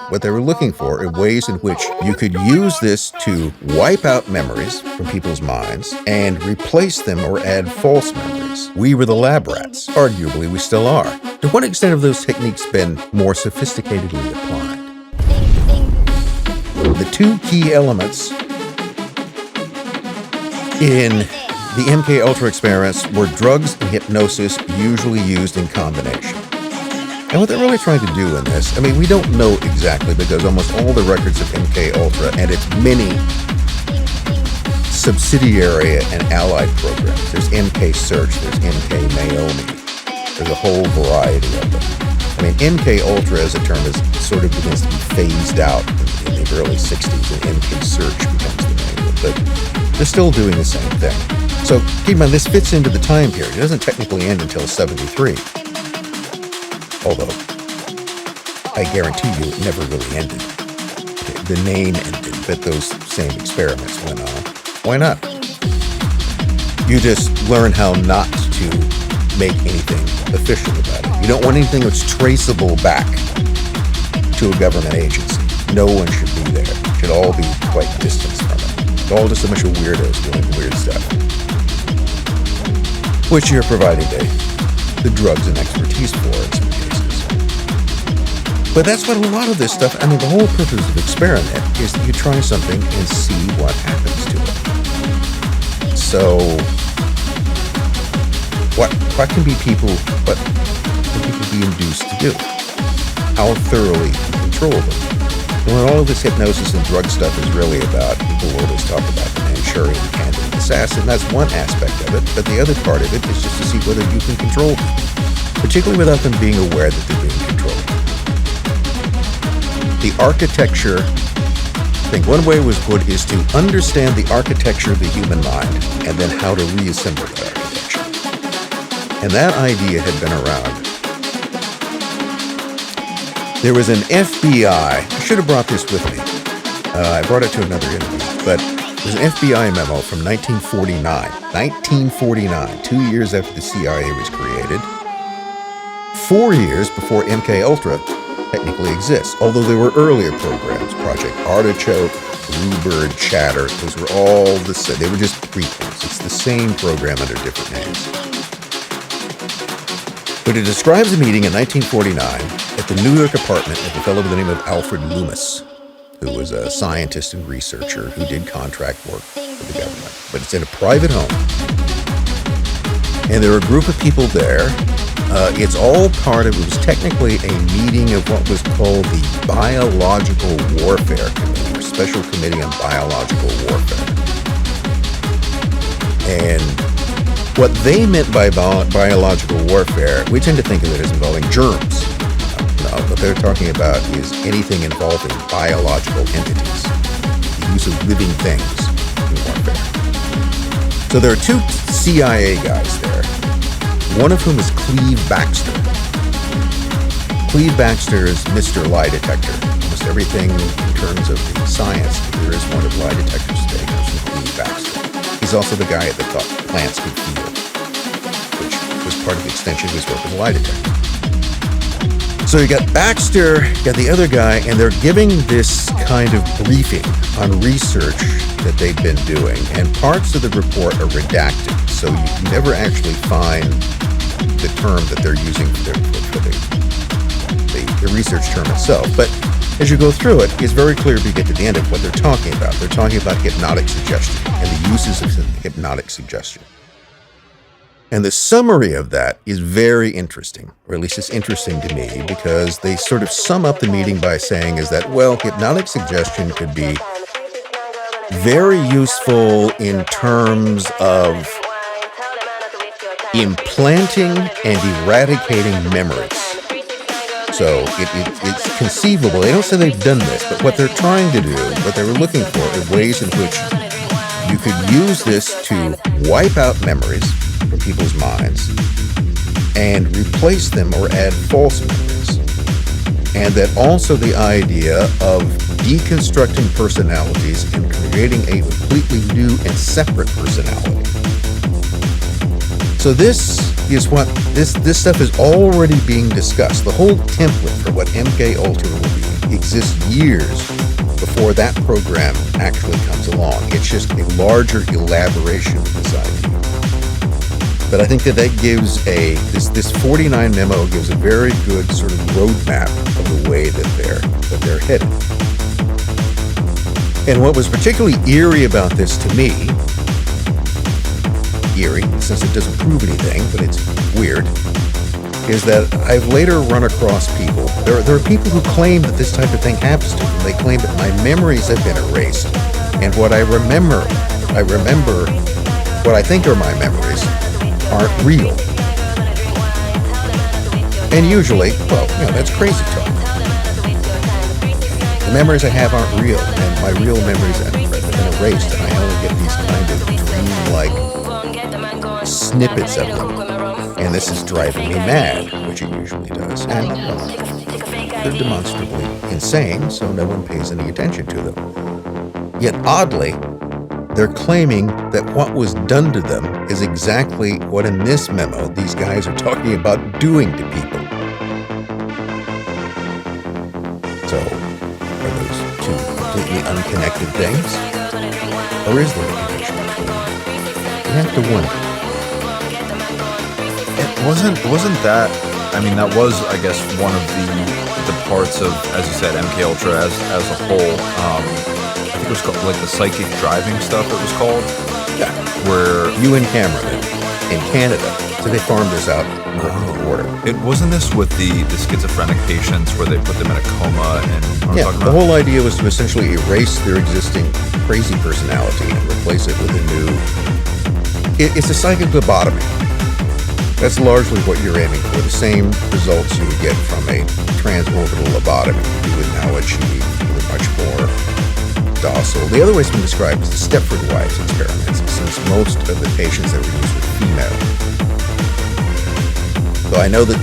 What they were looking for are ways in which you could use this to wipe out memories from people's minds and replace them or add false memories. We were the lab rats. Arguably, we still are. To what extent have those techniques been more sophisticatedly applied? The two key elements in the MKUltra experiments were drugs and hypnosis, usually used in combination. And what they're really trying to do in this, we don't know exactly, because almost all the records of MKUltra and its many subsidiary and allied programs, there's MKSearch, there's MKNaomi, there's a whole variety of them. MKUltra as a term sort of begins to be phased out in the early 60s, and MKSearch becomes the name of it, but they're still doing the same thing. So keep in mind, this fits into the time period. It doesn't technically end until 73. Although, I guarantee you it never really ended. The name ended, but those same experiments went on. Why not? You just learn how not to make anything official about it. You don't want anything that's traceable back to a government agency. No one should be there. It should all be quite distanced from it. It's all just a bunch of weirdos doing weird stuff, which you're providing the drugs and expertise for in some cases. But that's what a lot of this stuff, the whole purpose of experiment is that you try something and see what happens to it. So, what can people be induced to do? How thoroughly control them? When all of this hypnosis and drug stuff is really about, people always talk about the Manchurian candidate assassin. That's one aspect of it, but the other part of it is just to see whether you can control them, particularly without them being aware that they're being controlled. The architecture, I think one way was good is to understand the architecture of the human mind and then how to reassemble that architecture. And that idea had been around. There was an FBI, I should have brought this with me. I brought it to another interview, but there's an FBI memo from 1949. 1949, 2 years after the CIA was created. 4 years before MKUltra technically exists, although there were earlier programs, Project Artichoke, Bluebird, Chatter, those were all the same. They were just prequels. It's the same program under different names. But it describes a meeting in 1949 at the New York apartment of a fellow by the name of Alfred Loomis, who was a scientist and researcher who did contract work for the government. But it's in a private home. And there were a group of people there. It's all part of, it was technically a meeting of what was called the Biological Warfare Committee, or Special Committee on Biological Warfare. And what they meant by biological warfare, we tend to think of it as involving germs. No, what they're talking about is anything involving biological entities, the use of living things in warfare. So there are two CIA guys there, one of whom is Cleve Baxter. Cleve Baxter is Mr. Lie Detector. Almost everything in terms of the science there is one of lie detectors today comes from Cleve Baxter. He's also the guy that thought plants could feel, which was part of the extension of his work as a lie detector. So you got Baxter, you got the other guy, and they're giving this kind of briefing on research that they've been doing, and parts of the report are redacted, so you can never actually find the term that they're using for the research term itself. But as you go through it, it's very clear if you get to the end of what they're talking about. They're talking about hypnotic suggestion and the uses of hypnotic suggestion. And the summary of that is very interesting, or at least it's interesting to me, because they sort of sum up the meeting by saying is that, well, hypnotic suggestion could be very useful in terms of implanting and eradicating memories. So it's conceivable. They don't say they've done this, but what they're trying to do, what they were looking for, are ways in which you could use this to wipe out memories from people's minds and replace them or add false memories. And that also the idea of deconstructing personalities and creating a completely new and separate personality. So this is what, this stuff is already being discussed. The whole template for what MKUltra will be exists years before that program actually comes along. It's just a larger elaboration of this idea. But I think that gives this 49 memo gives a very good sort of roadmap of the way that they're headed. And what was particularly eerie about this to me, eerie since it doesn't prove anything, but it's weird, is that I've later run across people. There are people who claim that this type of thing happens to them. They claim that my memories have been erased, and what I remember, what I think are my memories, aren't real. And usually, well, that's crazy talk. The memories I have aren't real, and my real memories have been erased, and I only get these kind of dream-like snippets of them. And this is driving me mad, which it usually does. And they're demonstrably insane, so no one pays any attention to them. Yet oddly, they're claiming that what was done to them is exactly what in this memo these guys are talking about doing to people. So, are those two completely unconnected things? Or is there a connection between them? You have to wonder. Wasn't that, I mean, that was, I guess, one of the parts of, as you said, MKUltra as a whole. I think it was called, like, the psychic driving stuff it was called. Yeah. Where Ewan Cameron in Canada. So they farmed this out north of the border. It wasn't this with the schizophrenic patients where they put them in a coma and the whole idea was to essentially erase their existing crazy personality and replace it with a new. It's a psychic lobotomy. That's largely what you're aiming for. The same results you would get from a transorbital lobotomy. You would now achieve with much more docile. The other way it's been described is the Stepford Wives experiments, since most of the patients that were used were female. So I know that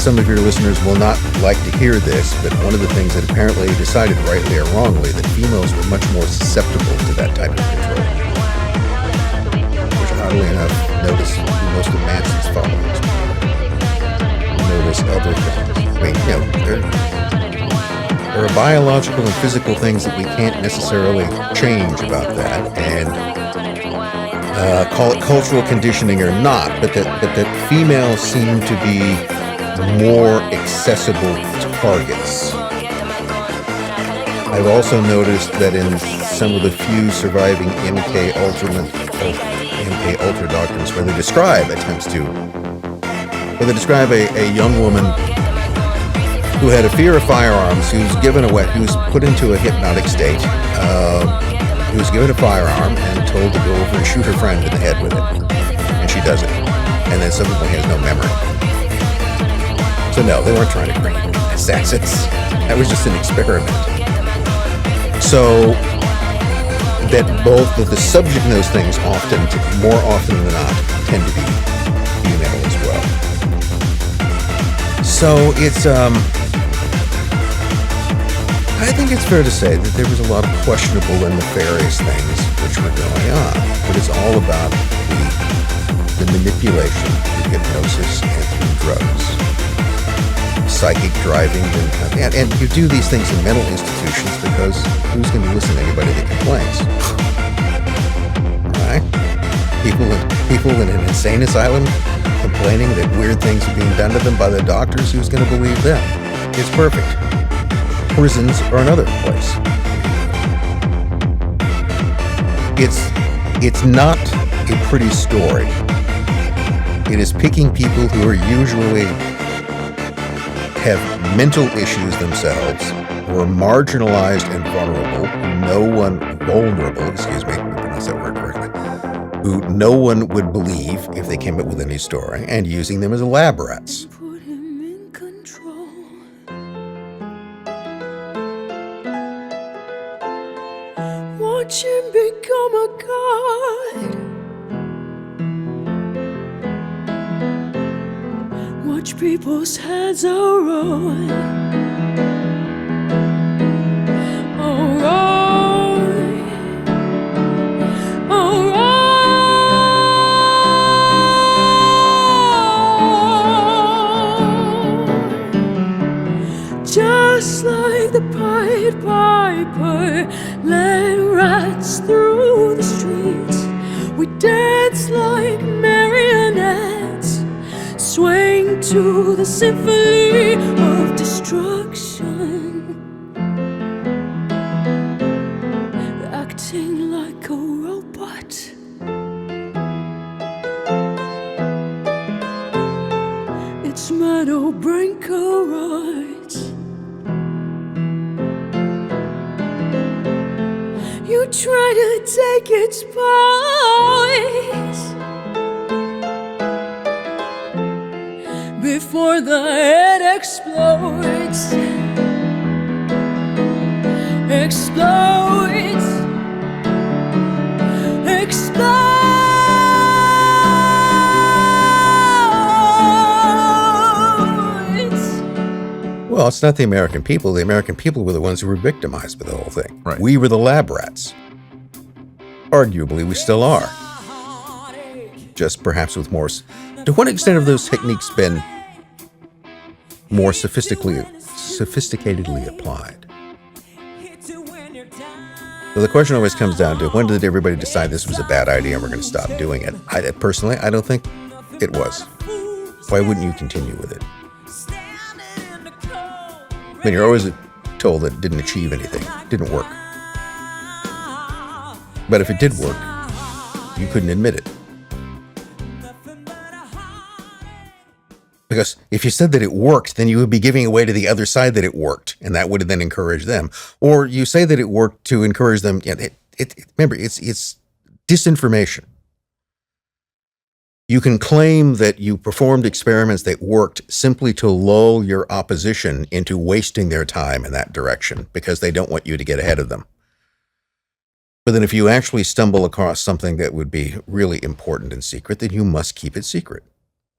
some of your listeners will not like to hear this, but one of the things that apparently decided rightly or wrongly that females were much more susceptible to that type of control. Which, oddly enough, notice most of Manson's followers notice other things. I mean, there are biological and physical things that we can't necessarily change about that, and call it cultural conditioning or not, but that females seem to be more accessible targets. I've also noticed that in some of the few surviving MKUltra doctrines where they describe a young woman who had a fear of firearms, who was put into a hypnotic state, who was given a firearm and told to go over and shoot her friend in the head with it. And she does it. And then suddenly has no memory. So no, they weren't trying to create assassins. That was just an experiment. So that the subject in those things more often than not, tend to be female as well. So it's, I think it's fair to say that there was a lot of questionable and nefarious things which were going on, but it's all about the manipulation through hypnosis and through drugs, psychic driving, and you do these things in mental institutions because who's going to listen to anybody that complains? Right? People in an insane asylum complaining that weird things are being done to them by the doctors, who's going to believe them? It's perfect. Prisons are another place. It's not a pretty story. It is picking people who are usually have mental issues themselves, who are marginalized and vulnerable, who no one would believe if they came up with any story, and using them as lab rats. Watch him become a god. Watch people's heads roll. Alright, alright. Just like the pie let rats through the streets. We dance like marionettes, swaying to the symphony of destruction, acting like a robot. It's Meadow Brinkerite. You try to take its place before the head explodes. Explodes. Explodes. Well, it's not the American people. The American people were the ones who were victimized by the whole thing. Right. We were the lab rats. Arguably, we still are. Just perhaps with more... To what extent have those techniques been more sophisticatedly applied? So the question always comes down to, when did everybody decide this was a bad idea and we're going to stop doing it? Personally, I don't think it was. Why wouldn't you continue with it? I mean, you're always told that it didn't achieve anything, didn't work. But if it did work, you couldn't admit it. Because if you said that it worked, then you would be giving away to the other side that it worked, and that would then encourage them. Or you say that it worked to encourage them. Remember, it's disinformation. You can claim that you performed experiments that worked simply to lull your opposition into wasting their time in that direction because they don't want you to get ahead of them. But then if you actually stumble across something that would be really important and secret, then you must keep it secret,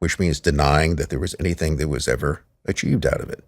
which means denying that there was anything that was ever achieved out of it.